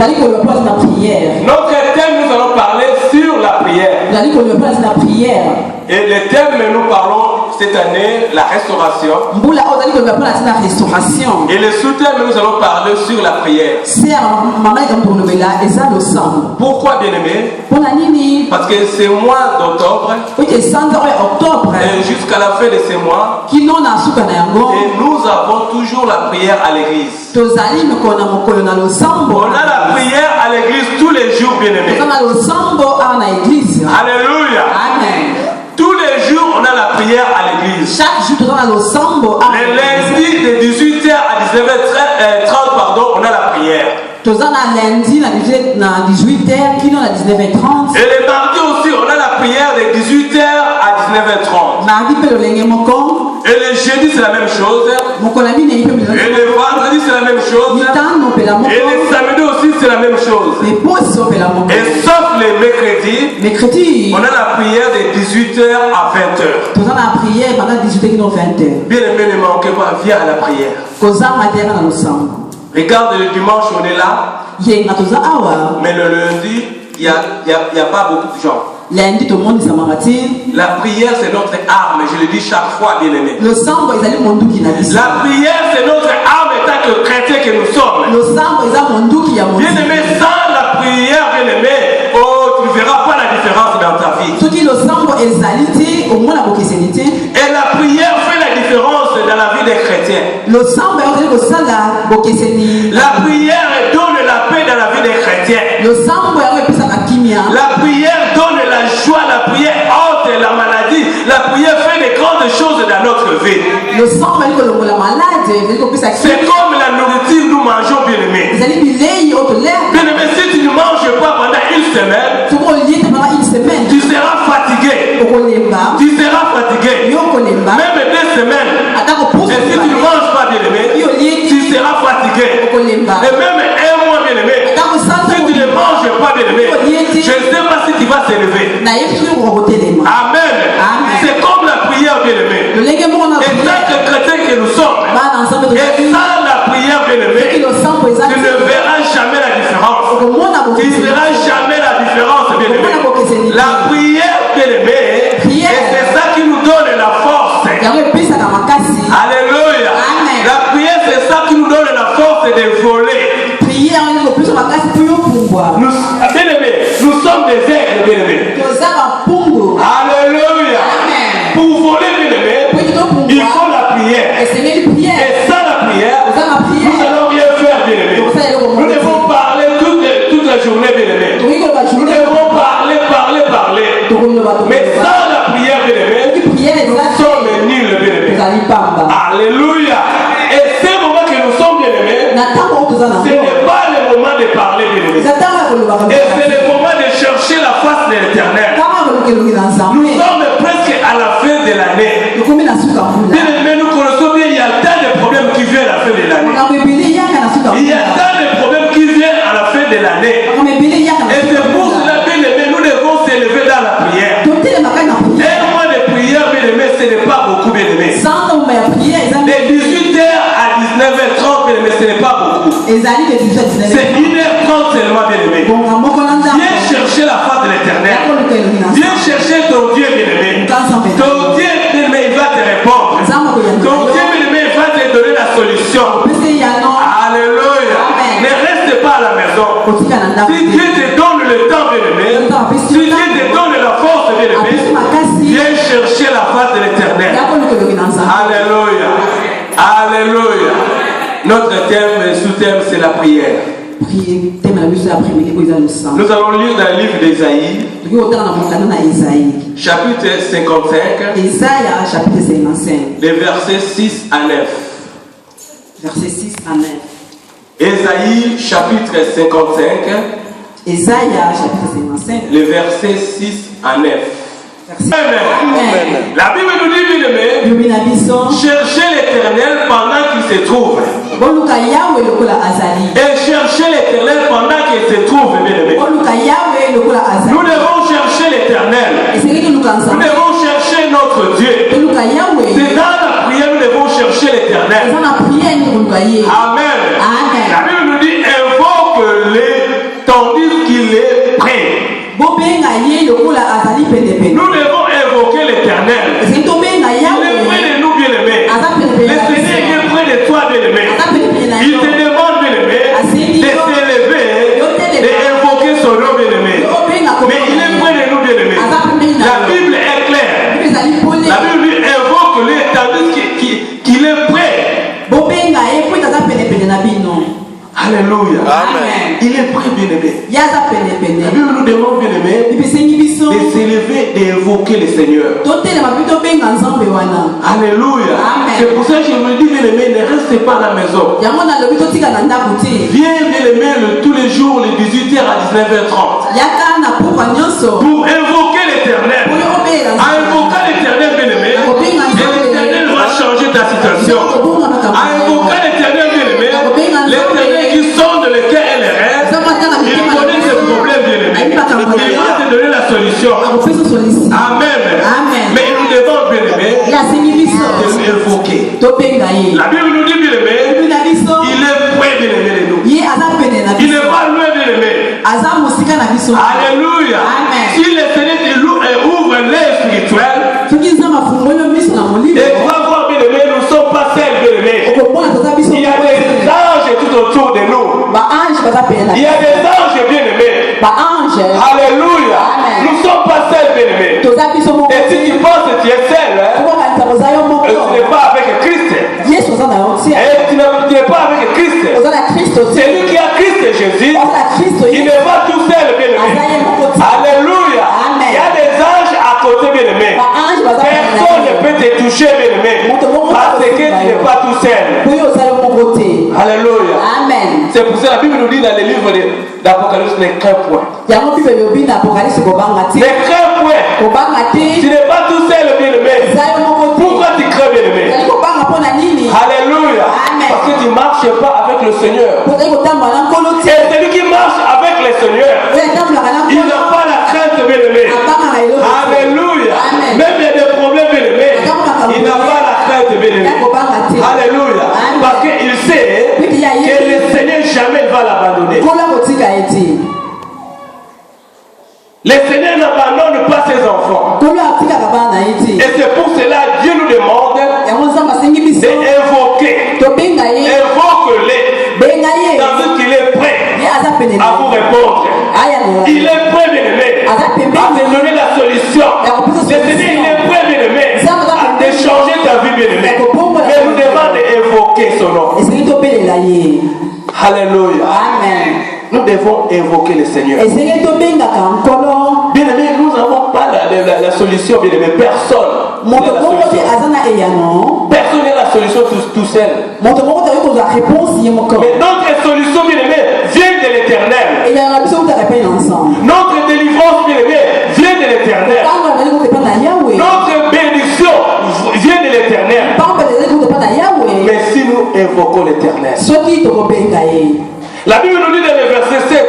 Notre thème, nous allons parler sur la prière. Et le thème que nous parlons cette année, la restauration. Et le sous-thème, nous allons parler sur la prière. Pourquoi, bien-aimé? Parce que c'est le mois d'octobre. Et jusqu'à la fin de ce mois, et nous avons toujours la prière à l'église. On a la prière à l'église tous les jours, bien-aimé. Alléluia. Amen. Tous les jours, on a la prière à l'église. Chaque jour, on a le sambo. Les lundis de 18h à 19h30, pardon, on a la prière. Tous les lundi à 18h, qui à 19h30. Et les mardis aussi, on a la prière de 18h à 19h30. Mardi, le et le jeudi, c'est la même chose. Et le vendredi, c'est la même chose. Et le samedi aussi, c'est la même chose. Et sauf les mercredis, on a la prière de 18h à 20h. Bien aimé, ne manquez pas, viens à la prière. Regarde, le dimanche, on est là. Mais le lundi, il n'y a pas beaucoup de gens. La prière, c'est notre arme, je le dis chaque fois, bien aimé. La prière, c'est notre arme en tant que chrétien que nous sommes. Bien aimé, sans la prière, bien aimé, oh, tu ne verras pas la différence dans ta vie. Et la prière fait la différence dans la vie des chrétiens. La prière donne la paix dans la vie des chrétiens. La prière donne la joie, la prière ôte la maladie. La prière fait de grandes choses dans notre vie. C'est comme la nourriture nous mangeons, bien aimé. Bien aimé, si tu ne manges pas pendant une semaine, tu seras fatigué. Tu seras fatigué. Même 2 semaines. Et si tu ne manges pas, bien aimé, tu seras fatigué. Et même 1 mois, bien aimé, si tu ne manges pas, bien aimé, je ne sais pas si tu vas s'élever. Amen. C'est comme la prière, bien aimé. Et tant que chrétien que nous sommes, et sans la prière, bien aimé, tu ne verras jamais la différence. Tu ne verras jamais la différence, bien aimé. La prière, bien aimé, et c'est ça qui nous donne la force. Alléluia. La prière, c'est ça qui nous donne la force de voler. Bien aimé, nous sommes des aigles, bien aimé. Alléluia. Pour voler, bien aimé, il faut la prière. Et sans la prière, nous n'allons rien faire, bien aimé. Nous devons parler toute la journée, bien aimé. Nous devons parler. Mais sans la prière, bien aimé, nous sommes nuls, bien aimé. Alléluia. Et ces moments que nous sommes, bien aimés, ce n'est pas le moment de parler, bien aimé. Et c'est le moment de chercher la face de l'Éternel. Nous sommes presque à la fin de l'année. Bien aimé, nous connaissons bien, il y a tant de problèmes qui viennent à la fin de l'année. Il y a tant de problèmes qui viennent à la fin de l'année. Et c'est pour cela, bien aimé, nous devons s'élever dans la prière. Un mois de prière, bien aimé, ce n'est pas beaucoup, bien aimé. De 18h à 19h30, bien aimé, ce n'est pas beaucoup. C'est 1h30 seulement, bien aimé. Viens chercher la face de l'Éternel. Viens chercher ton Dieu, bien aimé. Ton Dieu, bien aimé, il va te répondre. Ton Dieu, bien aimé, il va te donner la solution. Alléluia. Ne reste pas à la maison. Si Dieu te donne le temps, bien aimé, si Dieu te donne la force, bien aimé, viens chercher la face de l'Éternel. Alléluia. Alléluia. Notre thème, sous-thème, c'est la prière. Nous allons lire dans le livre d'Ésaïe, chapitre 55, les versets 6 à 9. Verset 6 à 9. Ésaïe, chapitre 55, les versets 6 à 9. Amen. La Bible nous dit, bien aimé, cherchez l'Éternel pendant qu'il se trouve. Et cherchez l'Éternel pendant qu'il se trouve, bien aimé. Nous devons chercher l'Éternel. Nous devons chercher notre Dieu. C'est dans la prière nous devons chercher l'Éternel. Amen. La Bible nous dit, invoque-les tandis qu'il est prêt. Nous devons évoquer l'Éternel. Il est près de nous, bien-aimés. Le Seigneur est près de toi, bien-aimé. Il te demande, bien-aimé, de s'élever, d'évoquer son nom, bien-aimé. Mais il est près de nous, bien-aimé. La Bible est claire. La Bible évoque-le tandis qu'il est prêt. Alléluia. Amen. Il est prêt, bien-aimé. La Bible nous demande, bien-aimé, de s'élever, d'évoquer le Seigneur. Alléluia. C'est pour ça que je me dis, bien-aimé, ne restez pas à la maison. Viens, bien-aimé, tous les jours, les 18h à 19h30. Pour évoquer l'Éternel. En évoquant l'Éternel, bien-aimé, l'Éternel va changer ta situation. En évoquant l'Éternel, bien-aimé, l'Éternel qui sonde le cœur et les rêves, il connaît tes problèmes, bien-aimé. Il va te donner la solution. Amen. Mais nous devons, bien-aimé, évoquer. La Bible nous dit, bien-aimé, il est près, bien-aimé, de nous. Il n'est pas loin, bien-aimé. Alléluia. Si le Seigneur ouvre l'œil spirituel, et tu vas voir, bien-aimé, nous ne sommes pas seuls, bien-aimé. Il y a des anges tout autour de nous. Il y a des anges, bien-aimés. Alléluia. Nous ne sommes pas seuls, bien-aimés. Et si tu penses que tu es seul, tu n'es pas avec Christ. Et tu n'es pas avec Christ. Celui qui a Christ Jésus, il n'est pas tout seul, bien-aimé. Alléluia. Il y a des anges à côté, bien-aimé. Personne ne peut te toucher, bien-aimé. Parce que tu n'es pas tout seul. Alléluia. C'est pour ça que la Bible nous dit dans les livres d'Apocalypse, ne crains point. Ne crains point. Tu n'es pas tout seul, bien-aimé. Pourquoi tu crains, bien-aimé? Alléluia. Parce que tu ne marches pas avec le Seigneur. Et celui qui marche avec le Seigneur, il n'a pas la crainte, bien-aimé. Alléluia. Même il y a des problèmes, bien-aimé, il n'a pas la crainte, bien-aimé. Alléluia. Parce qu'il sait que le Seigneur jamais va l'abandonner. Le Seigneur n'abandonne pas ses enfants. Et c'est pour cela que Dieu nous demande d'évoquer. Évoque-les. Tandis qu'il est prêt à vous répondre. Il est prêt, bien-aimé, à te donner la solution. Le Seigneur, il est prêt, bien-aimé, à te changer ta vie, bien-aimé. Mais nous devons évoquer son nom. Alléluia. Nous devons évoquer le Seigneur. Bien-aimé, nous n'avons pas la solution, bien-aimé. Personne. Personne n'a la solution tout seul. Mais notre solution, bien-aimé, vient de l'Éternel. Notre délivrance, bien-aimé, vient de l'Éternel. Notre bénédiction vient de l'Éternel. Mais si nous évoquons l'Éternel, la Bible nous dit dans le verset 7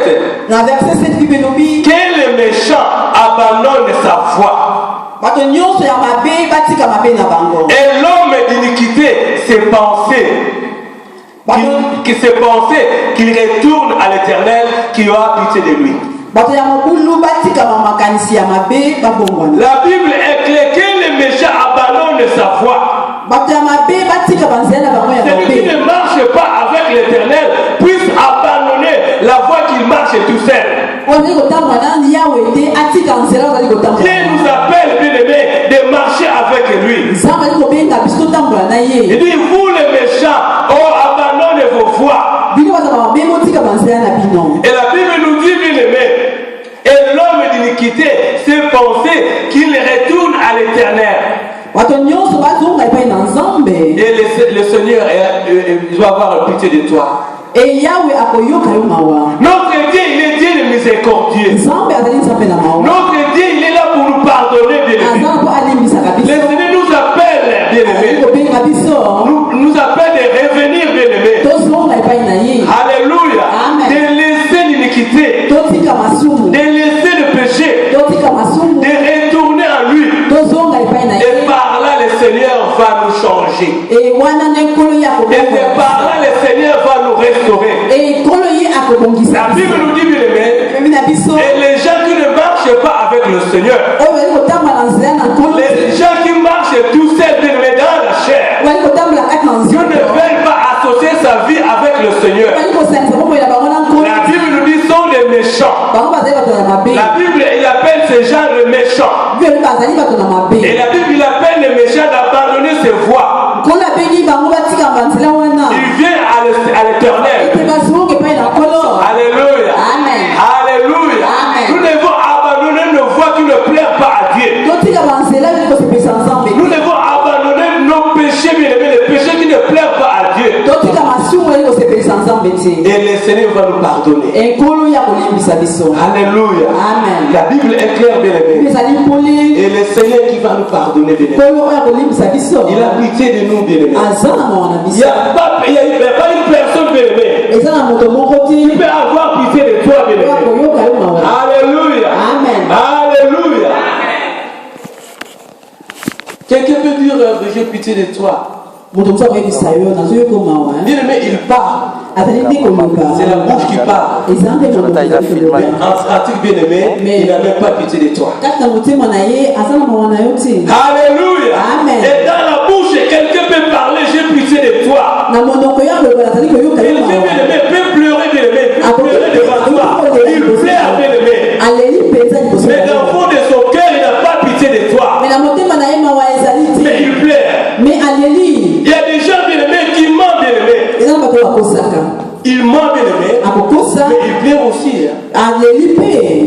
que le méchant abandonne sa voie. Et l'homme d'iniquité s'est pensé qu'il retourne à l'Éternel qui aura pitié de lui. La Bible est claire que le méchant abandonne sa voie. Celui qui ne marche pas avec l'Éternel puisse abandonner la voie qu'il marche tout seul. Dieu nous appelle, bien-aimé, de marcher avec lui. Il dit, vous les méchants, abandonnez vos voies. Et la Bible nous dit, bien-aimé, et l'homme d'iniquité s'est pensé qu'il retourne à l'Éternel. Et le Seigneur doit avoir pitié de toi. Notre Dieu, il est Dieu de miséricordieux. Notre Dieu, il est là pour nous pardonner, bien-aimé. Le Seigneur nous appelle, bien-aimé. Nous appelle de revenir, bien-aimé. Alléluia. De laisser l'iniquité, de laisser le péché, de retourner à lui. Et par là, le Seigneur va nous changer. Et par là, le Seigneur va nous restaurer. La Bible nous dit, bien-aimé, Et les gens qui ne marchent pas avec le Seigneur, les gens qui marchent tout seuls, bien-aimés, dans la chair, qui ne veulent pas associer sa vie avec le Seigneur. La Bible nous dit sont des méchants. La Bible, il appelle ces gens les méchants. Et la Bible, il appelle les méchants d'abandonner ses voies. Il vient à l'Éternel. Alléluia. Amen. Alléluia. Amen. Nous devons abandonner nos voies qui ne plaisent pas à Dieu. Nous devons abandonner nos péchés, bien-aimés, les péchés qui ne plaisent pas à Dieu. Et le Seigneur va nous pardonner. Alléluia. Amen. La Bible est claire, bien-aimés. Et le Seigneur qui va nous pardonner, bien-aimés. Il a pitié de nous, bien-aimés. Il n'y a pas une personne, bien-aimée, qui peut avoir pitié de toi, bien-aimé. Alléluia. Amen. Alléluia. Quelqu'un peut dire, j'ai pitié de toi. Bien-aimé, il parle. C'est la bouche qui parle. En pratique, bien-aimé, il n'a même pas pitié de toi. Alléluia. Amen. Et dans la bouche, quelqu'un peut parler, j'ai pitié de toi. Quelqu'un, bien-aimé, peut pleurer, bien-aimé, peut pleurer devant toi. Il pleure, bien-aimé. Mais dans le fond de son cœur, il n'a pas pitié de toi. Mais il pleure. Il y a des gens, bien-aimés, qui mentent, bien-aimés. Il ment, bien-aimé, mais il pleure aussi.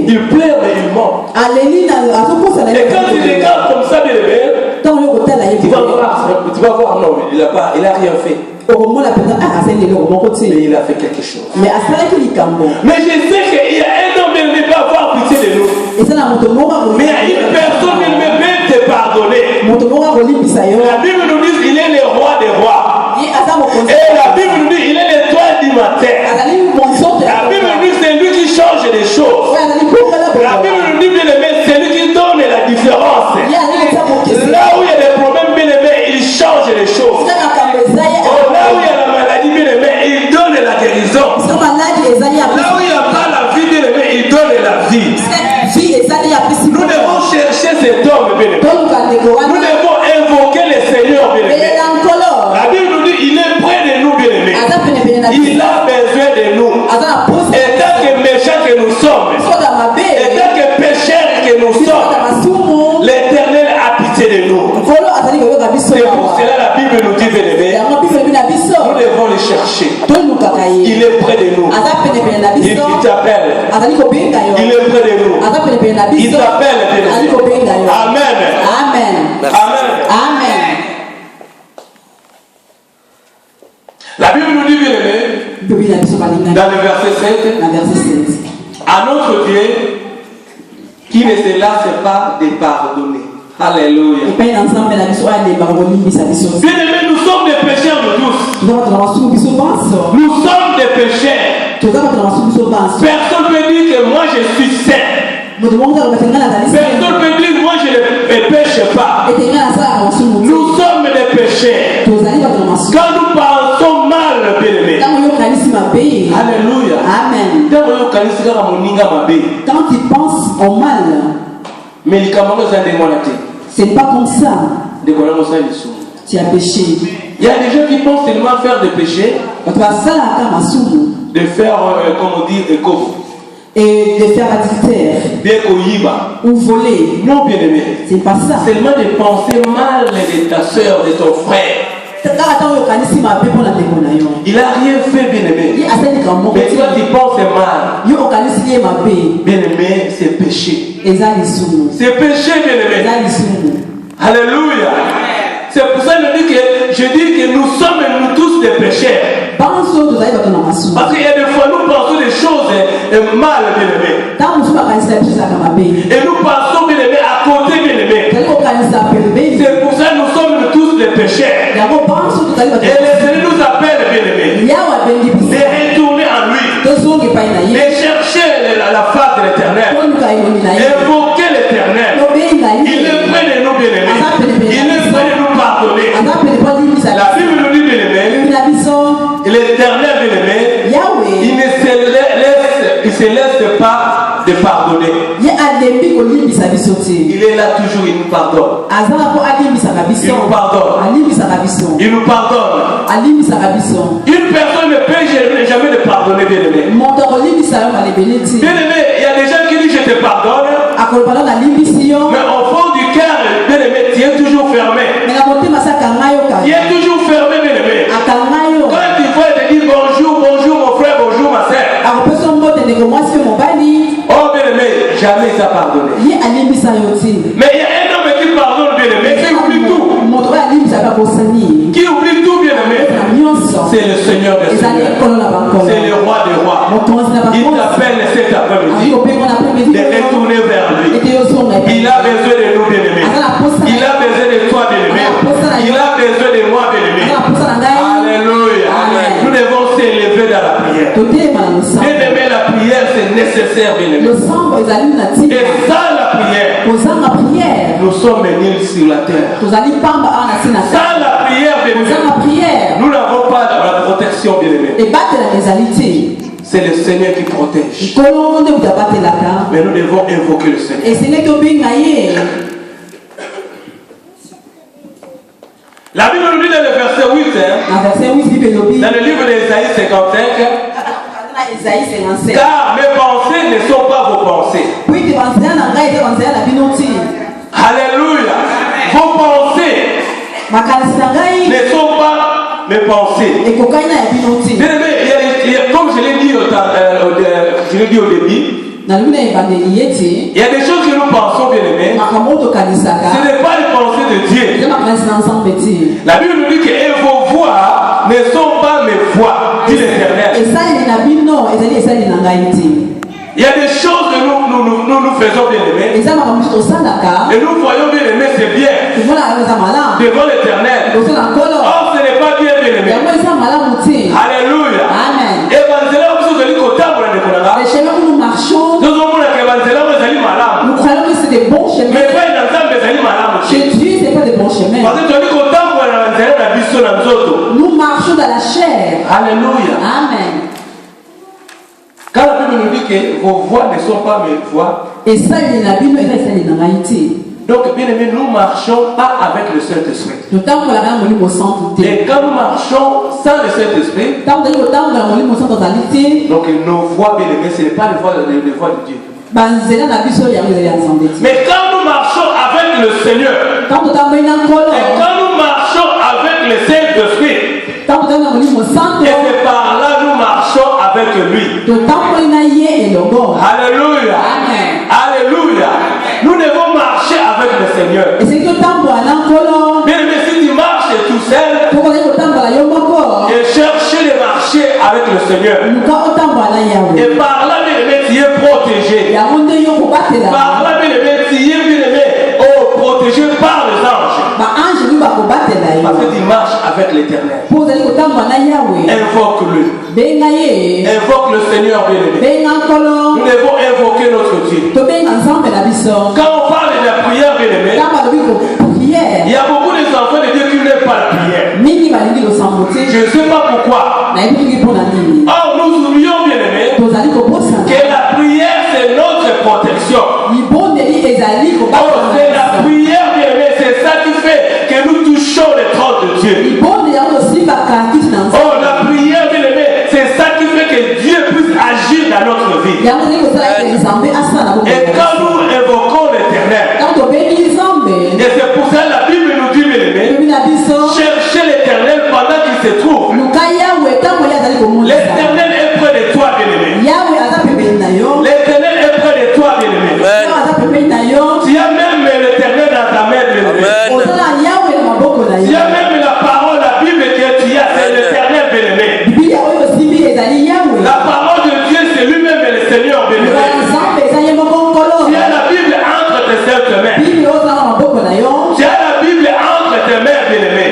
Il pleure, mais il ment. Et quand tu regardes comme ça, bien-aimé, tu vas voir, non, il n'a rien fait. Mais il a fait quelque chose. Mais je sais qu'il y a un homme, bien-aimé, qui va avoir pitié de nous. Mais il y a une personne, bien-aimé, peut te pardonner. La Bible nous dit qu'il est le roi des rois. Et la Bible nous dit qu'il est l'étoile du matin. La Bible nous dit c'est lui qui change les choses. La Bible nous dit, bien-aimé, c'est lui qui donne la différence. Là où il y a des problèmes, bien-aimé, il change les choses. Là où il y a la maladie, bien-aimé, il donne la guérison. Là où il n'y a pas la vie, bien-aimé, il donne la vie. Nous devons chercher cet homme, bien-aimé. Nous devons invoquer le Seigneur, bien-aimé. La Bible nous dit il est près de nous, bien-aimé. Il a besoin de nous. Et tant que méchants que nous sommes, et tant que pécheurs que nous sommes, l'Éternel a pitié de nous. C'est pour cela la Bible nous dit, bien-aimé, nous devons le chercher. Il est près de nous. Il t'appelle. Il est près de nous. Il t'appelle, bien-aimé. Amen. Amen. Amen. La Bible nous dit, bien-aimé, dans le verset 7, à notre Dieu qui ne se lasse pas de pardonner. Alléluia. Bien-aimé, nous sommes des pécheurs de tous. Nous sommes des pécheurs. Personne ne peut dire que moi je suis saint. Personne ne peut dire moi je ne pêche pas. Nous sommes des pécheurs. Quand nous pensons mal, bien-aimé. Alléluia. Amen. Quand tu penses en mal, c'est pas comme ça. Tu as péché. Il y a des gens qui pensent seulement faire des péchés, de faire, comme on dit, et de faire adultère ou voler. Non, bien-aimé. C'est pas ça. Seulement de penser mal de ta soeur, de ton frère. Il a rien fait, bien-aimé. Mais toi tu penses mal. Bien-aimé, c'est péché. C'est péché, bien-aimé. Alléluia. C'est pour ça que je dis que nous sommes nous tous des pécheurs. Parce qu'il y a des fois nous pensons des choses mal, bien-aimé. Et nous pensons, bien-aimé, à côté, bien-aimé. C'est pour ça que nous sommes tous des pécheurs. Et le Seigneur nous appelle, bien-aimé, de retourner en lui, de chercher la face de l'Éternel, évoquer l'Éternel. Il est près de nous, bien-aimé. Il est près de nous pardonner. La Bible nous dit, bien-aimé, l'Éternel, bien-aimé, il ne se laisse pas de pardonner. Il est là toujours, il nous pardonne. Il nous pardonne. Il nous pardonne. Une personne ne peut jamais te pardonner, bien-aimé. Bien-aimé, il y a des gens qui disent je te pardonne. Mais au fond du cœur, bien-aimé, tu es toujours fermé. Tu es toujours fermé, bien-aimé. Quand tu vois te dire bonjour, bonjour mon frère, bonjour ma soeur. Oh bien-aimé, jamais ça pardonné. Mais il y a un homme qui pardonne, bien-aimé, qui oublie tout. Qui oublie tout, bien-aimé. C'est le Seigneur des Seigneurs. C'est le roi des rois. Il t'appelle cet après-midi de retourner vers lui. Il a besoin de nous, bien-aimé. Il a besoin de toi, bien-aimé. Il a besoin de moi, bien-aimé. Alléluia. Nous devons s'élever dans la prière. Bien-aimé, la prière c'est nécessaire, bien-aimé. Et sans la prière, nous sommes nuls sur la terre. Sans la prière, bien-aimé, nous n'avons pas la protection, bien-aimé. C'est le Seigneur qui protège. Mais nous devons invoquer le Seigneur. La Bible nous dit dans le verset 8, dans le livre d'Ésaïe 55, car mes pensées ne sont pas vos pensées. Alléluia. Vos pensées ne sont pas mes pensées. Comme je l'ai dit au début, il y a des choses que nous pensons, bien-aimés. Ce n'est pas les pensées de Dieu. La Bible nous dit que vos voix ne sont pas mes voix, dit l'Éternel. Il y a des choses que nous faisons, bien-aimés. Et nous voyons, bien-aimés, c'est bien. Devant l'Éternel. Or, ce n'est pas bien, bien-aimés. Alléluia. Amen. Les chemins où nous marchons, nous croyons que c'est des bons chemins. Mais chez Dieu, ce n'est pas des bons chemins. Nous marchons dans la chair. Alléluia. Amen. Quand la Bible nous dit que vos voix ne sont pas mes voix, et ça, il y a donc, bien aimé, nous marchons pas avec le Saint-Esprit. Et quand nous marchons sans le Saint-Esprit, donc nos voix, bien aimé, ce n'est pas les voix de Dieu. Mais quand nous marchons avec le Seigneur, et quand nous marchons avec le Saint-Esprit, et c'est par là nous marchons avec lui. Alléluia. Alléluia. Nous devons marcher avec le Seigneur. Bien aimé, si tu marches tout seul, et chercher les marcher avec le Seigneur. Et par là, bien aimé, tu es protégé. Par là, bien aimé, tu es, bien aimé, protégé par les anges. Parce que tu marches avec l'Éternel. Invoque-le. Invoque le Seigneur, bien-aimé. Nous devons invoquer notre Dieu. Quand on parle de la prière, bien-aimé, il y a beaucoup d'enfants de Dieu qui n'aiment pas la prière. Je ne sais pas pourquoi. Or, nous oublions, bien-aimé, que la prière, c'est notre protection. Oh, c'est la prière, bien-aimé, c'est ça qui fait que nous touchons les trônes de Dieu. Oh, la prière, bien-aimé, c'est ça qui fait que Dieu puisse agir dans notre vie. Et quand nous invoquons l'Éternel, et c'est pour ça que la Bible nous dit, bien-aimé, cherchez l'Éternel pendant qu'il se trouve. L'Éternel est près de toi, bien-aimé. L'Éternel est près de toi, bien-aimé. Tu as même l'Éternel dans ta main, bien-aimé. Tu as même la parole, la Bible que tu as, c'est l'Éternel, bien-aimé. La parole de Dieu, c'est lui-même le Seigneur, bien-aimé. Tu as la Bible entre tes saintes mains. Tu as la Bible entre tes mains, bien-aimé.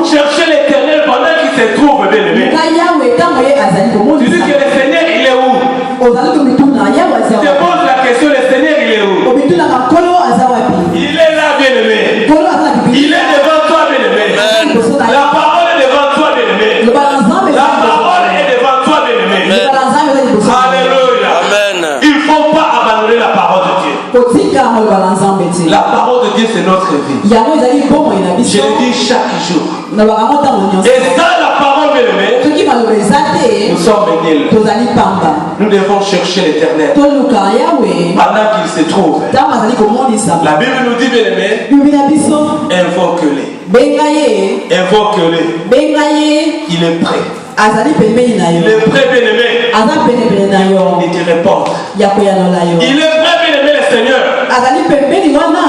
Cherchez l'Éternel pendant qu'il se trouve, bien-aimé. Tu dis que le Seigneur, il est où? Je te pose la question, le Seigneur, il est où? Il est là, bien-aimé. Il est devant toi, bien-aimé. La parole est devant toi, bien-aimé. La parole est devant toi, bien-aimé. Alléluia. Amen. Il Dieu, c'est notre vie. Je le dis chaque jour. Et ça, la parole bien-aimée, nous sommes nuls. Nous devons chercher l'Éternel pendant qu'il se trouve. La Bible nous dit, bien-aimé, invoque-les. Invoque-les. Il est prêt. Il est prêt, bien-aimé. Il te répond. Il est prêt, bien-aimé, le Seigneur,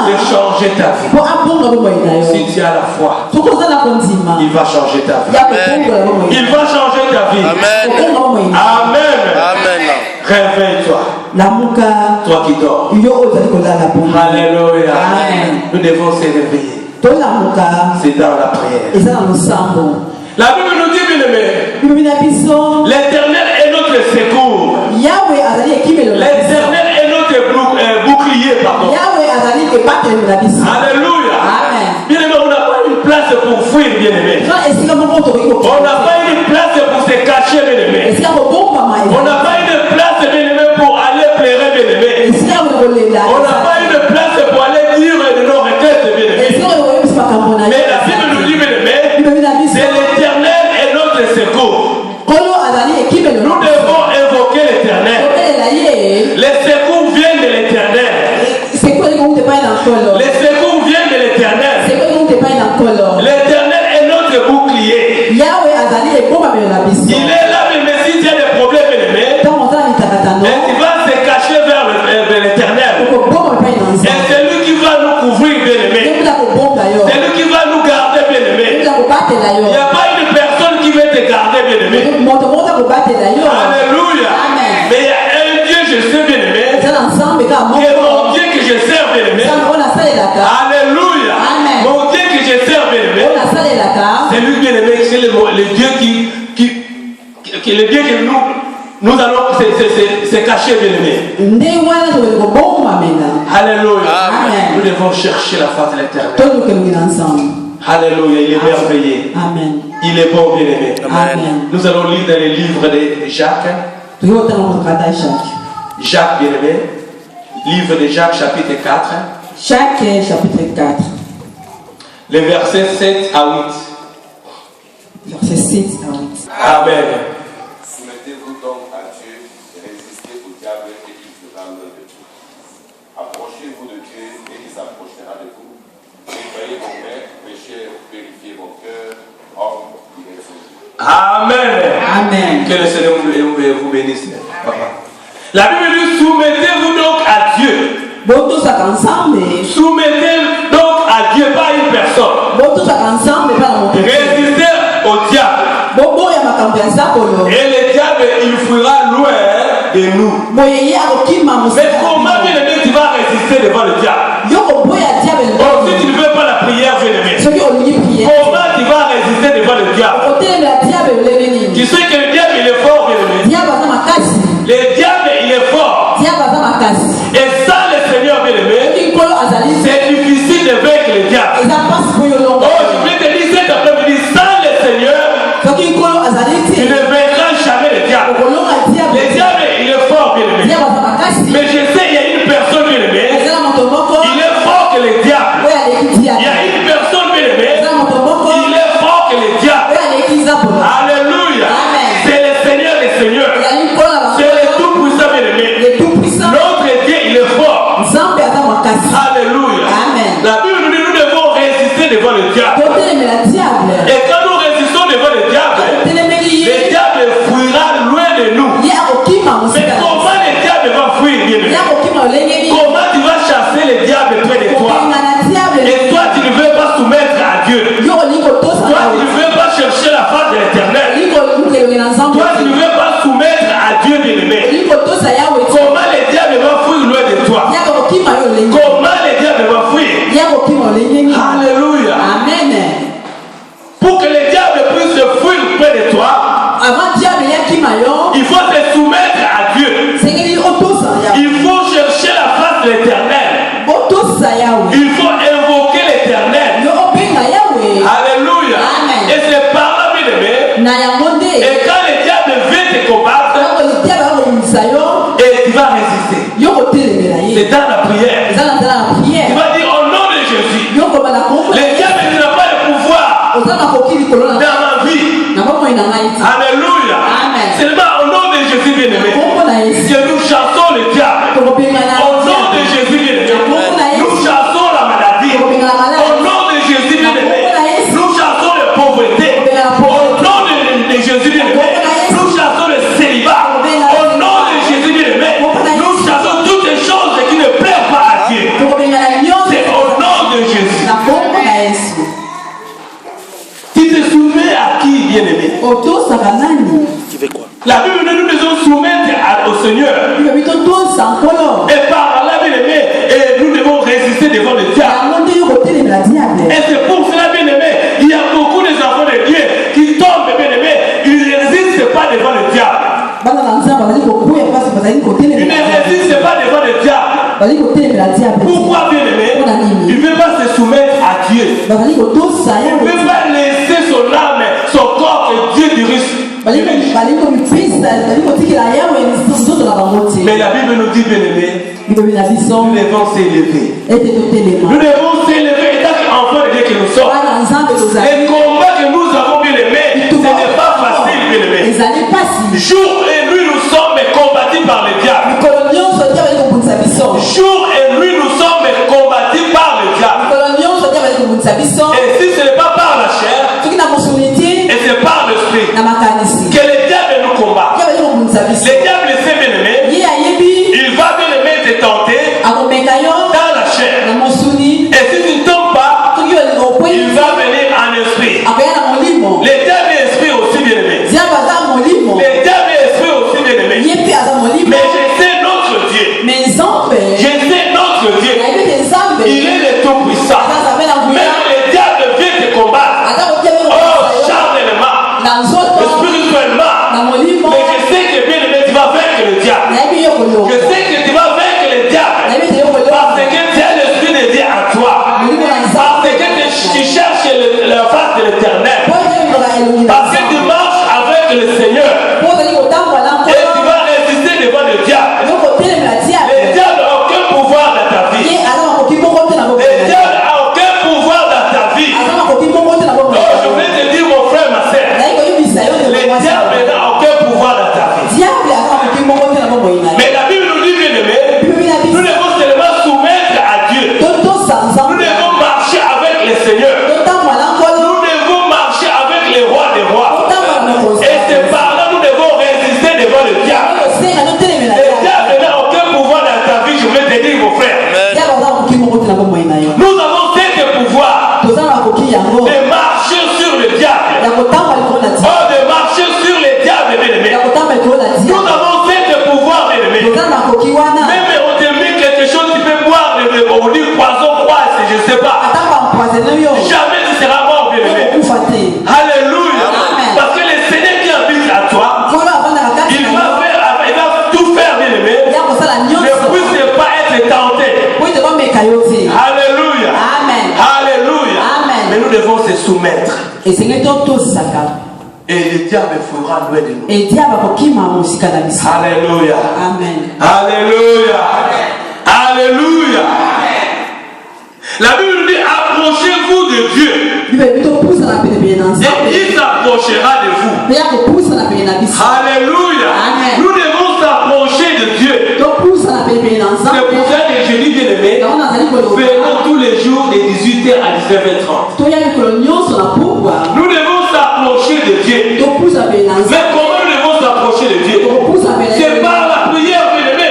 de changer ta vie. Si tu as la foi, il va changer ta vie. Il va changer ta vie. Amen. Amen. Réveille-toi. Toi qui dors. Alléluia. Nous devons se réveiller. C'est dans la prière. La Bible nous dit, bien-aimé, l'Éternel est notre secours. L'Éternel est notre bouclier, pardon. Alléluia. Bien-aimé, on n'a pas une place pour fuir, bien-aimé. On n'a pas une place pour se cacher, bien-aimé. On n'a pas une place, bien-aimé, pour aller pleurer, bien-aimé. On n'a pas une place pour aller dire de nos requêtes, bien-aimé. Mais la Bible nous dit, bien-aimé, c'est l'Éternel est notre secours. Nous devons invoquer l'Éternel. Les secours viennent de l'Éternel. Les secours viennent de l'Éternel. L'Éternel est notre bouclier. Il est là, mais si tu as des problèmes, et tu vas se cacher vers l'Éternel. Et c'est lui qui va nous couvrir, bien-aimé. C'est lui qui va nous garder, bien-aimé. Il n'y a pas une personne qui veut te garder, bien-aimé. Alléluia. Mais il y a un Dieu, je sais, bien-aimé. Et mon Dieu que je sers, bien-aimé. Alléluia. Mon Dieu que je sers, bien-aimé. C'est lui, bien-aimé, c'est le Dieu le Dieu que nous allons se cacher, bien-aimé. Alléluia. Nous devons chercher la face de l'Éternel. Alléluia, il est merveilleux. Amen. Il est bon, bien-aimé. Nous allons lire dans les livres de Jacques. Jacques, bien-aimé. Livre de Jacques, chapitre 4. Jacques, chapitre 4. Les versets 7 à 8. Verset 7 à 8. Amen. Soumettez-vous donc à Dieu, résistez au diable et il fera loin de vous. Approchez-vous de Dieu et il s'approchera de vous. Nettoyez vos mains, péchez, purifiez vos cœurs, hommes, il est Dieu. Amen. Amen. Que le Seigneur vous bénisse. Papa. La Bible dit, soumettez-vous donc à Dieu. Soumettez donc à Dieu, pas à une personne. Résistez au diable. Et le diable, il fuira loin de nous. Mais comment, bien-aimé, tu vas résister devant le diable? Oh, si tu ne veux pas la prière, bien-aimé, comment tu vas résister devant le diable? Tu sais que le diable, il est fort, bien-aimé. Le diable, il est fort. Et sans le Seigneur, bien-aimé, c'est difficile de vaincre le diable. Oh, je vais te dire cet après-midi, sans le Seigneur, tu ne vaincras jamais le diable. Le diable, il est fort, bien-aimé. Mais je sais, il y a une personne, bien-aimé, il est fort que le diable. Il y a une personne, bien-aimé, il est fort que le diable. Alléluia. C'est le Seigneur des Seigneurs. C'est le tout-puissant, bien-aimé. Notre Dieu, il est fort. Alléluia. La Bible nous dit, nous devons résister devant le diable. Et quand nous résistons devant le diable fuira loin de nous. Mais comment le diable va fuir, bien-aimé? Comment tu vas chasser le diable près de toi? Et toi, tu ne veux pas soumettre à Dieu. Toi, tu ne veux pas chercher la face de l'Éternel. Toi, tu ne veux pas soumettre à Dieu, bien-aimé. Comment le diable va fuir loin de toi? Comment le diable va fuir? Alléluia. Amen. Pour que le diable puisse fuir près de toi, il faut se soumettre à Dieu. Il faut chercher la face de l'Éternel. Il faut invoquer l'Éternel. Alléluia. Et c'est par là, bien-aimé. Et quand le diable veut te combattre, et tu vas résister. C'est dans la prière. Alléluia. C'est le au nom de Jésus bien-aimé que nous chassons le diable. Au nom de Jésus bien-aimé, nous chassons la maladie. Au nom de Jésus bien-aimé, nous chassons la pauvreté. Au nom de Jésus bien-aimé, nous chassons le célibat. Au nom de Jésus bien-aimé, nous chassons toutes les choses qui ne plaisent pas à Dieu. C'est au nom de Jésus. Tu te soumets à qui, bien-aimé? Tu fais quoi? La Bible nous devons soumettre au Seigneur. Et par là, bien-aimé, et nous devons résister devant le diable. Et c'est pour cela, bien-aimé, il y a beaucoup d'enfants de Dieu qui tombent, bien-aimé, ils ne résistent pas devant le diable. Ils ne résistent pas devant le diable. Pourquoi, bien-aimé? Il ne veut pas se soumettre à Dieu. Il ne veut pas laisser son âme, son corps que Dieu dirige. Mais la Bible nous dit, bien-aimé, nous devons s'élever. Nous devons s'élever en tant qu'enfants de Dieu que nous sommes. Les combats que nous avons, bien-aimé, ce n'est pas facile, bien-aimé. Jour et nuit, nous sommes combattus par le diable. Jour et nuit, nous sommes combattus par le diable. Et si ce n'est pas par la chair, et c'est par l'esprit que le diable nous combat. Le diable sait, bien-aimé, il va, bien-aimé, te tenter dans la chair. Et si tu ne tombes pas, il va venir en esprit. Le diable est esprit aussi, bien-aimé. Le diable est esprit aussi, bien-aimé. Mais je sais notre Dieu. Je sais notre Dieu. Il est le tout-puissant. Même le diable vient te combattre. Oh, charnellement, spirituellement. Mais je sais que, bien-aimé, tu vas vaincre le diable. Je sais que tu vas vaincre le diable. Parce que tu as l'esprit de Dieu en toi. Parce que tu cherches la face de l'éternel. Parce que tu marches avec le Seigneur. Et tu vas résister devant le diable. Le diable n'a aucun pouvoir dans ta vie. Le diable n'a aucun pouvoir dans ta vie. Oh, je voulais te dire, mon frère, ma soeur, le diable n'a aucun pouvoir dans ta vie. Mais la Bible nous dit, bien-aimé, nous devons seulement soumettre à Dieu. Nous devons marcher avec le Seigneur. Nous devons marcher avec les rois des rois. Et c'est par là que nous devons résister devant le diable. Le diable n'a aucun pouvoir dans ta vie, je vais te dire, mon frère. Nous avons cet pouvoir de marcher sur le diable. Oh, de marcher sur le diable, bien-aimé. Nous avons cet pouvoir, bien-aimé. Même on te met quelque chose, tu peux boire, on dit poison, quoi, je ne sais pas. Jamais tu seras mort, bien-aimé. Alléluia. Parce que le Seigneur qui habite à toi, il va tout faire, bien-aimé. Ne puisse pas être tenté. Alléluia. Alléluia. Mais nous devons se soumettre. Et le diable fera loin de nous. Alléluia. Alléluia. Alléluia. La Bible dit, approchez-vous de Dieu. Et il s'approchera de vous. Alléluia. Nous devons s'approcher de Dieu. C'est pour ça que je dis, bien-aimé, venons tous les jours de 18h à 19h30. Nous devons s'approcher de Dieu. Mais comment nous devons s'approcher de Dieu? C'est par la prière, bien-aimé.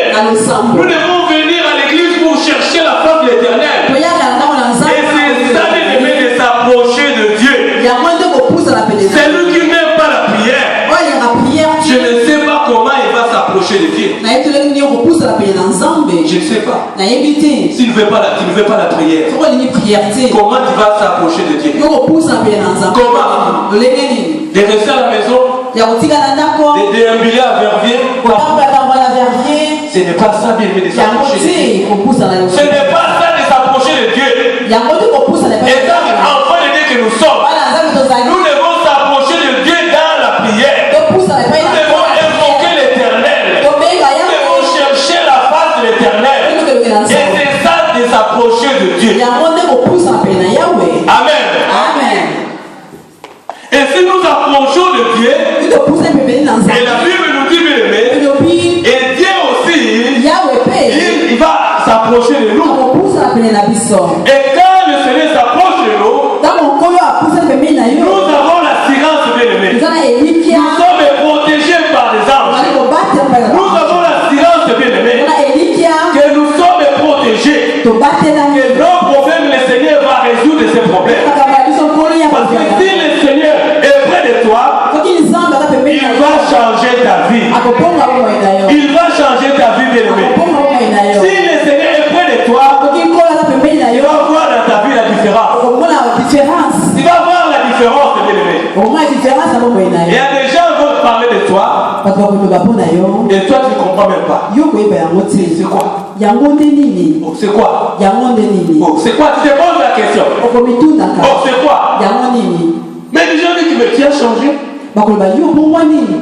Nous devons venir à l'église pour chercher la face de l'Éternel. Et c'est ça, bien-aimé, de s'approcher de Dieu. Celui qui n'aime pas la prière, je ne sais pas comment il va s'approcher de Dieu. Je ne sais pas. S'il ne veut pas la prière, comment tu vas s'approcher de Dieu? Comment? De rester à la maison, de déambuler à Verviers. Ce n'est pas ça, bien aimé, de s'approcher de Dieu. Ce n'est pas ça de s'approcher de Dieu. Et tant qu'enfants de Dieu que nous sommes, nous devons s'approcher de Dieu dans la prière. Nous devons invoquer l'Éternel. Nous devons chercher la face de l'Éternel. Et c'est ça de s'approcher de Dieu. Amen. Et si nous approchons de Dieu, s'approcher de nous. Et quand le Seigneur s'approche de nous, nous avons l'assurance, bien-aimé. Nous sommes protégés par les anges. Nous avons l'assurance, bien-aimé, que nous sommes protégés. Que nos problèmes, le Seigneur va résoudre ces problèmes. Parce que si le Seigneur est près de toi, il va changer ta vie. Il va changer ta vie, bien-aimé. Si le Seigneur est près de toi, il va voir dans ta vie la différence. Il va voir la différence, bien-aimé. Il y a des gens qui vont parler de toi et toi tu ne comprends même pas. C'est quoi? Oh, c'est quoi? Oh, c'est quoi? Tu te poses la question. Oh, c'est quoi? Mais les gens disent que tu as changé. Tu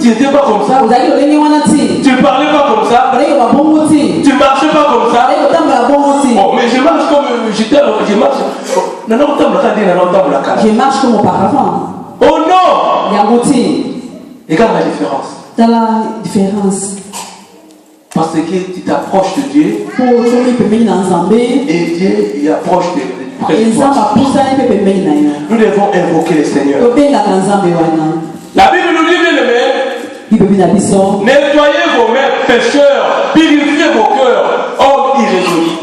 n'étais pas comme ça. Tu ne parlais pas comme ça. Tu ne marchais pas comme ça. Oh, mais je marche comme j'étais. Je marche. Je marche comme auparavant. Oh non! Regarde la différence. Dans la différence. Parce que tu t'approches de Dieu. Et Dieu il approche de toi. Nous devons invoquer le Seigneur. La Bible nous dit, bien-aimé, nettoyez vos mains, pécheurs, purifiez vos cœurs, hommes irrésolus.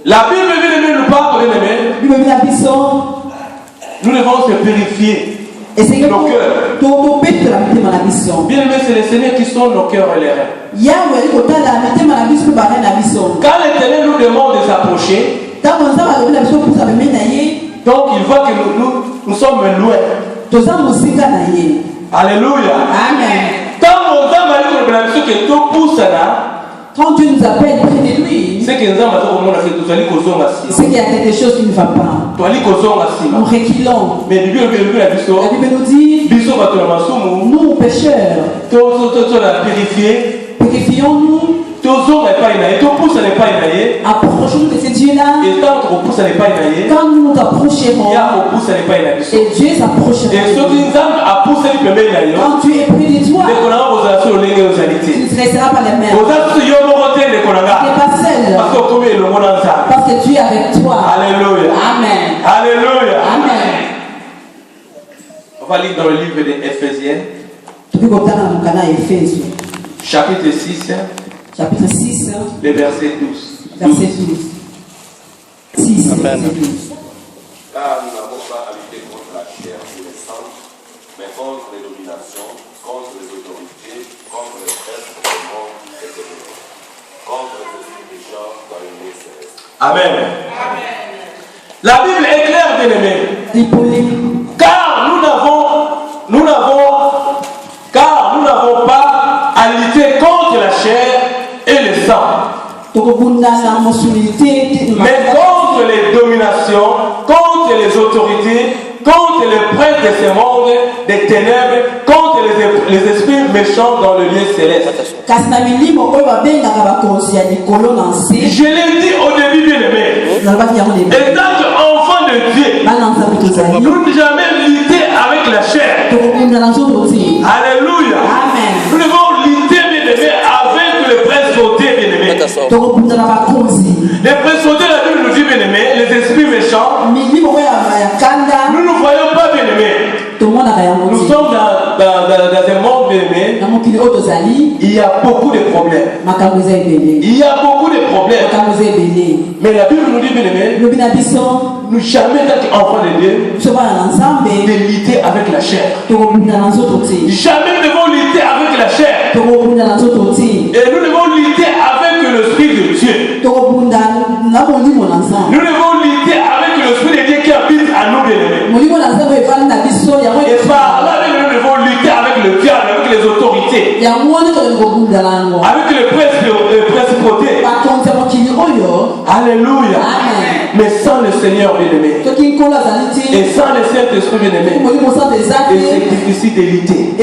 La Bible, bien-aimé, nous parle, bien-aimé, nous devons se purifier nos cœurs. Bien-aimé, c'est le Seigneur qui sonde nos cœurs et les reins. Quand l'Éternel nous demande de s'approcher, donc il voit que nous sommes loin. Alléluia. Amen. Quand Dieu nous appelle près de lui, c'est qu'il y a quelque chose qui ne va pas. Nous reculons. Mais la Bible nous dit, nous pécheurs, purifions-nous. Approchons-nous de ce Dieu-là. Quand nous nous approcherons, et Dieu s'approchera. Quand Dieu est près de toi, tu ne resteras pas les mêmes. Tu n'es pas seul. Parce que Dieu est avec toi. Alléluia. Amen. Alléluia. Amen. On va lire dans le livre des Éphésiens. Chapitre 6. Chapitre 6. Le verset 12. Verset 12. 6. Amen. Car nous n'avons pas à lutter contre la chair et le sang, mais contre les dominations, contre les autorités, contre les princes du monde et de l'eau, contre les esprits méchants dans les lieux célestes. Amen. La Bible est claire, bien-aimé. Car nous n'avons pas à lutter contre la chair et le sang, mais contre les dominations, contre les autorités, contre les princes de ce monde des ténèbres, contre les esprits méchants dans le lieu céleste. Je l'ai dit au début, bien-aimé, étant qu'enfant de Dieu, nous ne jamais lutter avec la chair. Alléluia. Amen. Nous devons lutter, bien-aimé, avec les principautés, bien-aimé. Les principautés, la Bible nous dit, bien-aimé, les esprits méchants. Nous ne voyons pas, bien-aimé. Nous sommes dans un monde, bien-aimé. Il y a beaucoup de problèmes. Il y a beaucoup de problèmes. Mais la Bible nous dit, bien-aimé, nous jamais, qu'enfants de Dieu, de lutter avec la chair. Jamais nous devons lutter avec la chair. Et nous devons lutter avec l'Esprit de Dieu. Nous devons lutter avec l'Esprit de Dieu qui habite à nous, bien-aimés. Et par là, nous devons lutter avec le diable, avec les autorités, avec les principautés. Alléluia. Amen. Mais sans le Seigneur, bien-aimé, et sans le Saint-Esprit, bien-aimé, c'est difficile de lutter.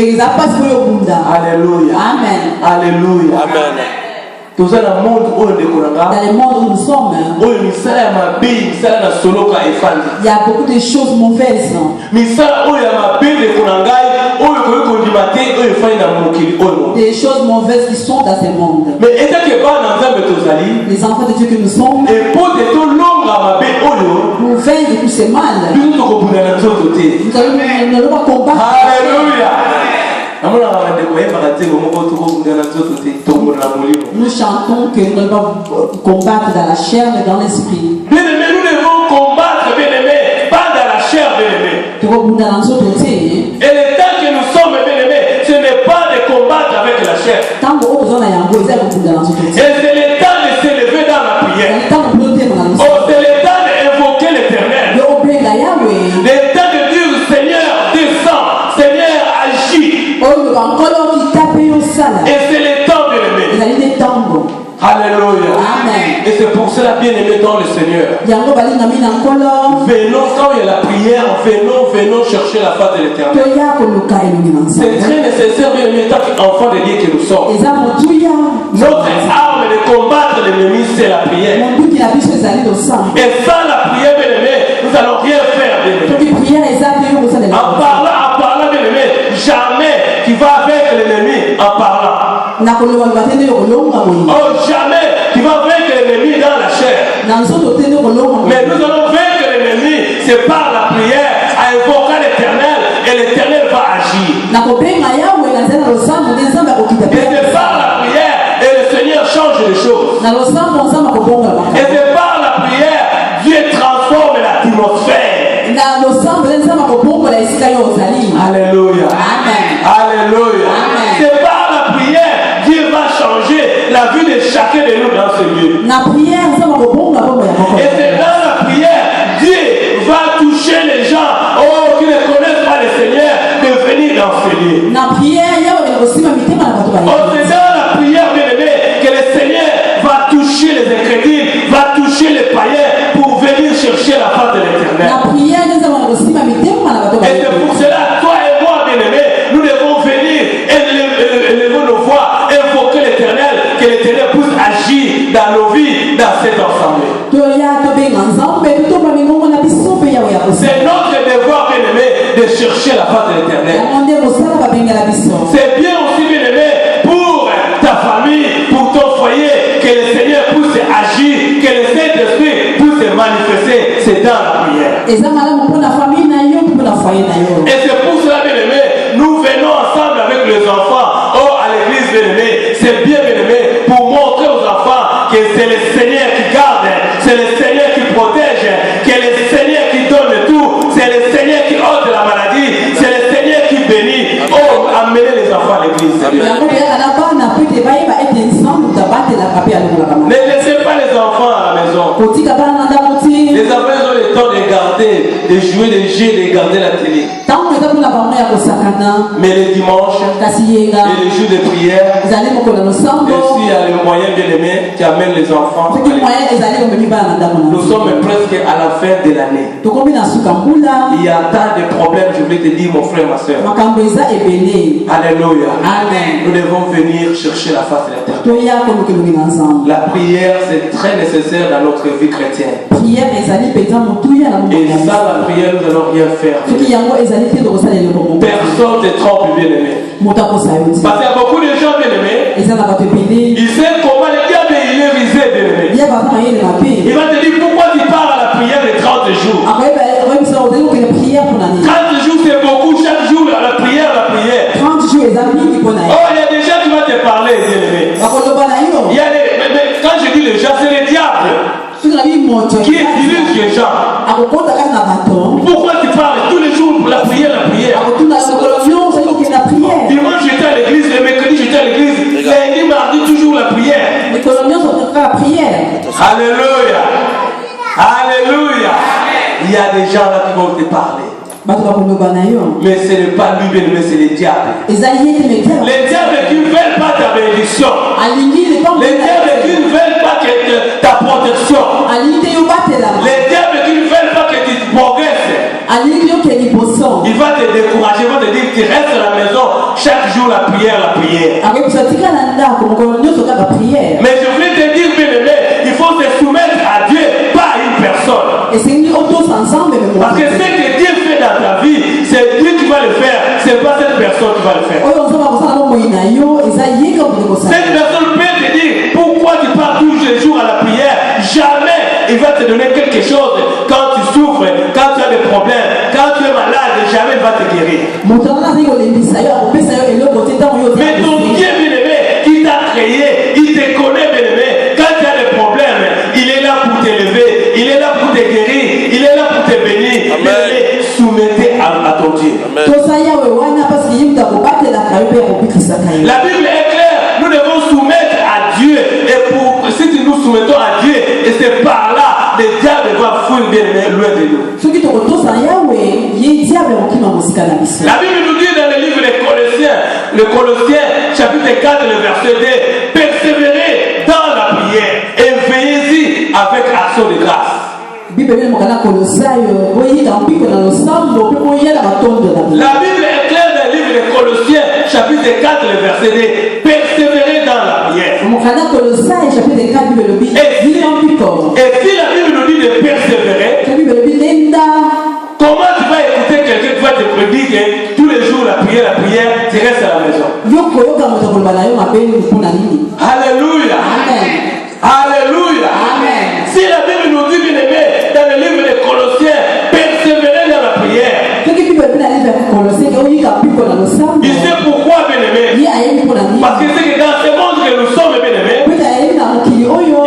Alléluia. Amen. Alléluia. Amen. Dans le monde où nous sommes, il y a beaucoup de choses mauvaises. des choses mauvaises qui sont dans ce monde. Mais les enfants de Dieu que nous sommes, pour vaincre tous ces mal, nous allons pas combattre. Alléluia. Nous chantons que nous ne devons pas combattre dans la chair mais dans l'esprit. Bien aimé, nous devons combattre, bien aimé, pas dans la chair, bien aimé. Et le temps que nous sommes, bien aimé, ce n'est pas de combattre avec la chair. Et c'est le temps de s'élever dans la prière. Oh, c'est le temps d'invoquer l'Éternel. Le temps de dire Seigneur, descends, Seigneur, agis. Et c'est le temps, bien aimé. Alléluia. Amen. Et c'est pour cela, bien aimé dans le Seigneur. Venons quand il y a la prière, venons chercher la face de l'Éternel. C'est très nécessaire, bien aimé, tant qu'enfant de Dieu que nous sommes. Notre arme de combattre l'ennemi, c'est la prière. Et sans la prière, bien aimé, nous n'allons rien faire, bien aimé. En parlant, bien aimé, jamais tu vas vaincre l'ennemi en parlant. Oh, jamais tu vas vaincre l'ennemi dans la chair. Mais nous allons vaincre l'ennemi, c'est par la prière, à invoquer l'Éternel, et l'Éternel va agir. Et c'est par la prière, et le Seigneur change les choses. Et c'est par la prière, Dieu transforme l'atmosphère. Alléluia. Alléluia. C'est par la prière, Dieu va changer la vie de chacun de nous dans ce lieu. Et c'est dans la prière, Dieu va toucher les gens qui ne connaissent pas le Seigneur de venir dans ce lieu. Oh, c'est dans la prière, bien aimé, que le Seigneur va toucher les incrédules, va toucher les païens pour venir chercher la face de l'Éternel. Et c'est pour cela, toi et moi, bien aimé, nous devons venir élever nos voix, invoquer l'Éternel, que l'Éternel puisse agir dans nos vies, dans cette assemblée. C'est notre devoir, bien aimé, de chercher la face de l'Éternel. C'est bien aussi, bien aimé, pour ta famille, pour ton foyer, que le Seigneur puisse agir, que le Saint-Esprit puisse se manifester. C'est dans la prière. Et c'est pour cela, bien aimé, nous venons ensemble avec les enfants à l'église, bien aimé. C'est bien, bien aimé, pour montrer aux enfants que c'est le Seigneur qui garde, c'est le Seigneur qui protège, que le Seigneur qui donne tout, c'est le Seigneur qui ôte la maladie, c'est le Seigneur qui bénit. Oh, amenez les enfants à l'église. Ne laissez pas les enfants à la maison. Les enfants ont le temps de garder, de jouer des jeux, de garder la télé. Mais les dimanches et les jours de prière, et s'il y a le moyen, bien aimé, qui amène les enfants. Nous sommes presque à la fin de l'année. Il y a tant de problèmes, je voulais te dire, mon frère, ma soeur. Alléluia. Amen. Nous devons venir chercher la face de l'Éternel. La prière, c'est très nécessaire dans notre vie chrétienne. Et sans la prière, nous n'allons rien faire. Personne ne trompe, bien aimé. Parce qu'il y a beaucoup de gens, bien aimés. Il sait comment le diable il est visé, bien aimé. Il va te dire pourquoi tu pars à la prière de 30 jours. 30 jours, c'est beaucoup. Chaque jour, la prière, la prière. 30 jours, les amis, oh, il y a des gens qui vont te parler, bien aimé. Il y a des, mais quand je dis les gens, c'est les diables qui utilisent les gens. Pourquoi tu parles tous les jours pour la prière, la prière? Dimanche j'étais à l'église, le mercredi j'étais à l'église, lundi, mardi toujours la prière. Alléluia. Alléluia. Il y a des gens là qui vont te parler. Mais ce n'est pas lui, mais c'est les diables. Les diables qui ne veulent pas ta bénédiction. Les diables qui ne veulent pas ta protection. Les diables qui ne veulent pas que tu progresses. Il va te décourager, il va te dire que tu restes à la maison chaque jour la prière, la prière. Mais je voulais te dire, bien aimé, il faut se soumettre à Dieu, pas à une personne. Parce que ce que Dieu fait dans ta vie, c'est Dieu qui va le faire, c'est pas cette personne qui va le faire. Cette personne peut te dire pourquoi tu pars tous les jours à la prière. Jamais il va te donner quelque chose quand tu souffres, quand tu as des problèmes, quand tu es malade. Jamais il va te guérir. Mais ton Dieu bien-aimé qui t'a créé, il te connaît bien-aimé. Quand tu as des problèmes, il est là pour t'élever, il est là pour te guérir, il est là pour te bénir. Bien-aimé, soumettez à ton Dieu. Amen. La Bible est claire, nous devons soumettre à Dieu. Et si nous soumettons à Dieu, et c'est par là, le diable va fuir bien-aimé loin de nous. La Bible nous dit dans le livre des Colossiens, chapitre 4, le verset 2, persévérez dans la prière et veillez-y avec action de grâce. La Bible est claire dans le livre des Colossiens, chapitre 4, le verset 2, persévérez dans la prière. Et si la Bible nous dit de persévérer, comment tu vas écouter quelqu'un qui va te prédiquer tous les jours la prière, tu restes à la maison? Alléluia. Amen. Alléluia. Amen. Si la Bible nous dit, bien aimé, dans le livre des Colossiens, persévérer dans la prière. Il sait pourquoi, bien aimé? Parce que c'est que dans ce monde que nous sommes, bien aimé,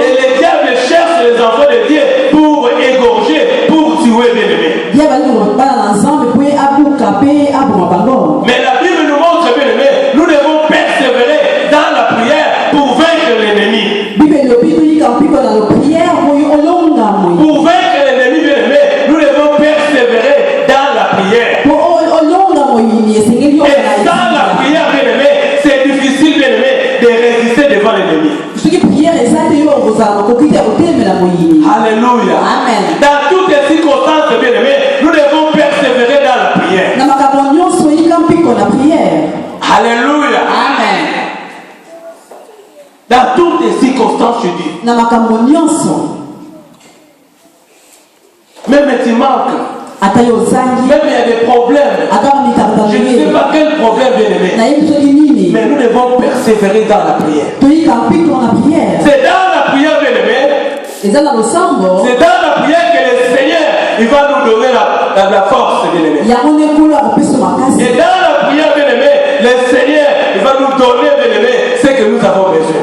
et les diables cherchent les enfants de Dieu pour égorger, pour tuer, bien aimé. Mais la Bible nous montre, bien aimé, nous devons persévérer dans la prière pour vaincre l'ennemi. Pour vaincre l'ennemi, bien aimé, nous devons persévérer dans la prière. Et sans la prière, bien aimé, c'est difficile, bien aimé, de résister devant l'ennemi. Alléluia. Amen. Dans toutes les circonstances, bien aimé, nous devons persévérer dans la prière. Alléluia. Amen. Dans toutes les circonstances, je dis. Même tu manques. Même il y a des problèmes. Je ne sais pas quel problème, bien aimé. Mais nous devons persévérer dans la prière. C'est dans la prière, bien aimé. C'est dans la prière que le Seigneur il va nous donner la force, bien aimé. Et dans la prière, bien aimé, le Seigneur il va nous donner, bien aimé, ce que nous avons besoin.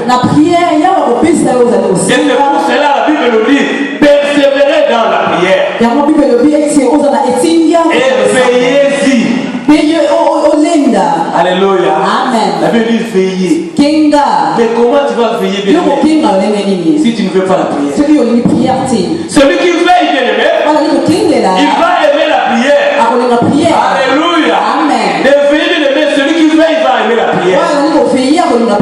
Et c'est pour cela la Bible nous dit persévérer dans la prière. Et veillez-y. Alléluia. Amen. La Bible dit veiller. Mais comment tu vas veiller, bien aimé, si tu ne veux pas la prière? Celui qui veille, bien aimé, il va aimer la prière. Alléluia. Amen. Le veiller, bien aimé, celui qui veille va aimer la prière.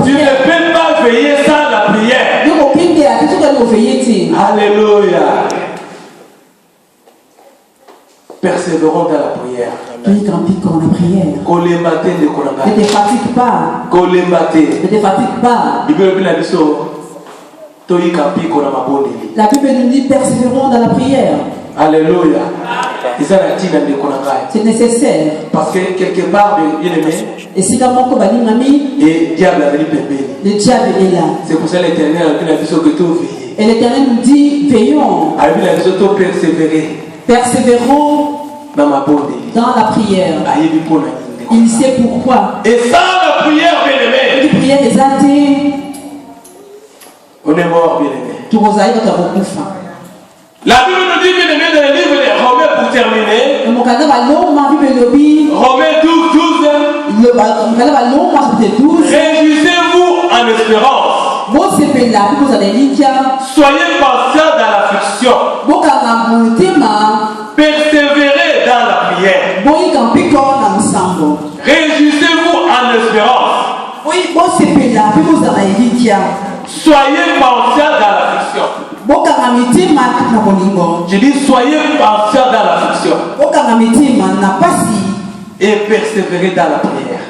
Tu ne peux pas veiller sans la prière. Alléluia. Persévérons dans la prière. Ne te fatigue pas. Ne te fatigue pas. La Bible nous dit persévérons dans la prière. Alléluia. C'est nécessaire. Parce que quelque part, bien aimé, et si le diable est là. C'est pour ça l'Éternel a dit que tout veille. Et l'Éternel nous dit veillons. Persévérons dans la prière. Il sait pourquoi. Et sans la prière, bien aimé, on est mort, bien aimé. La Bible nous dit, bien aimé, dans le livre de Romains, pour terminer, Romains 12, réjouissez-vous en espérance. Soyez patients dans l'affliction. Persévérez dans la prière. Réjouissez-vous en espérance. Soyez patients dans l'affliction. Je dis soyez patients dans l'affliction. Et persévérez dans la prière.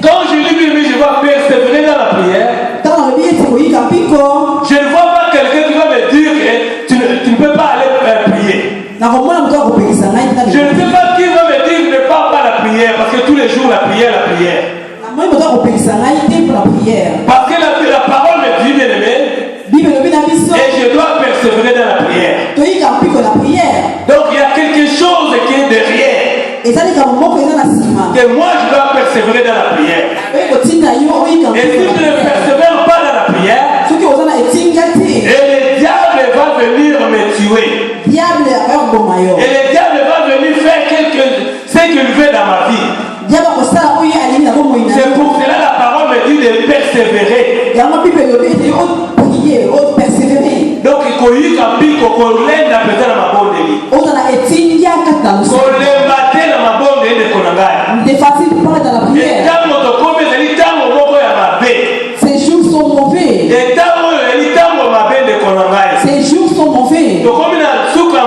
Quand je lis Bible, je vois persévérer dans la prière. Je ne vois pas quelqu'un qui va me dire que tu ne peux pas aller prier. Je ne sais pas qui va me dire ne pas la prière parce que tous les jours la prière. Parce que la parole me dit, bien aimé, et je dois persévérer dans la prière. Donc il y a quelque chose qui est derrière. Que moi je dois persévérer dans la prière. Et si je ne persévère pas dans la prière, et le diable va venir me tuer. Et le diable va venir faire ce qu'il veut dans ma vie. C'est pour cela la parole me dit de persévérer. Donc il faut y camper qu'on l'aide à péter dans ma bonne vie. Qu'on le matin dans ma bonne vie de Konangai. Et quand notre commis est dans mon mot à ma baie. Ces jours sont mauvais. Et dans mon ma baie de Konangai. Ces jours sont mauvais. Donc comme